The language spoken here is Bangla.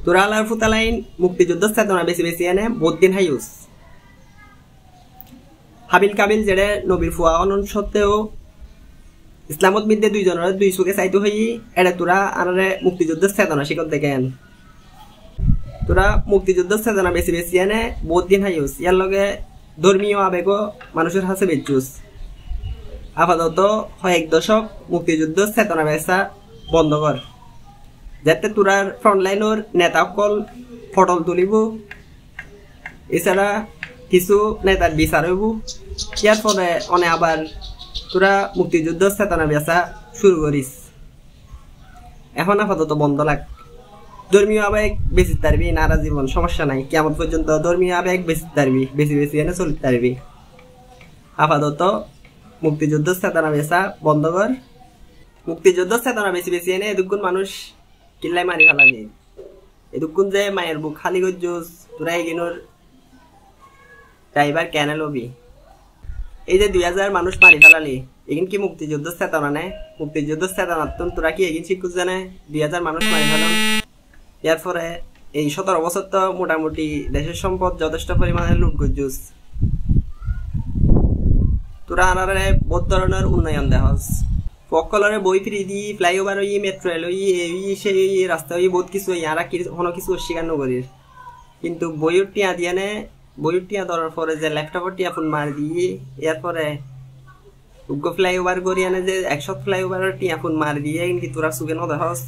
তোরা আলার ফুতালাইন মুক্তিযুদ্ধ চেতনা বেশি বেশি এনে বহুত দিন হাইউস হাবিল কাবিল যেড়ে নবীর ফুয়া অনন সত্ত্বেও ইসলামত মিদ্যে দুইজনের দুই চোখে চাইতো হই এড়ে তোরা আনারে মুক্তিযুদ্ধের চেতনা শিকল দেখেন তোরা মুক্তিযুদ্ধের চেতনা বেশি বেশি এনে বহুত দিন হাইউস ইয়ার লগে ধর্মীয় আবেগও মানুষের হাসে বেচুস আপাতত কয়েক দশক মুক্তিযুদ্ধের চেতনা বেচা বন্ধ কর যাতে তোরার ফ্রন্টলাইনের নেতাসকল ফটল তুলিব এছাড়া কিছু নেতার বিচার হইব ইয়ার ফলে অনে আবার তোরা মুক্তিযুদ্ধ চেতনা বেচা শুরু করিস এখন আপাতত বন্ধ লাগ ধর্মীয় আবেগ বেশি পারবি নারা জীবন সমস্যা নাই কেমন পর্যন্ত ধর্মীয় আবেগ বেশি পারবি বেশি বেশি এনে চলতে পারবি আপাতত মুক্তিযুদ্ধ চেতনা বেচা বন্ধ কর মুক্তিযুদ্ধ চেতনা বেশি বেশি এনে এদুগুণ মানুষ কিল্লাই মারি ফেলালি এদুগুণ যে মায়ের বুক খালি গজ্জুস তোরা এগিনোর ড্রাইভার কেন লবি এই যে 2000 মানুষ মারি ফেলালি এগিন কি মুক্তিযুদ্ধ চেতনা নেই মুক্তিযুদ্ধ চেতনা তোরা কি এগিন শিক্ষক জানে 2000 মানুষ মারি ফেলাম ইয়ার পরে এই 17 বছর তো মোটামুটি দেশের সম্পদ যথেষ্ট পরিমাণে লুট গজ্জুস তোরা আনারে বহুত ধরনের উন্নয়ন দেহস পকলরে বই ফ্রি দি ফ্লাইওভার হই মেট্রো রেল হই এই সেই রাস্তা হই বহুত কিছু আর কোনো কিছু অস্বীকার নকরির কিন্তু বইয়ের টিয়া দিয়ে নে বইয়ের টিয়া ধরার পরে যে ল্যাপটপের টিয়া ফোন মার দিয়ে এরপরে উগ্র ফ্লাইওভার করি আনে যে 100 ফ্লাইওভারের টিয়া ফোন মার দিয়ে কিন্তু তোরা সুগে ন দেহস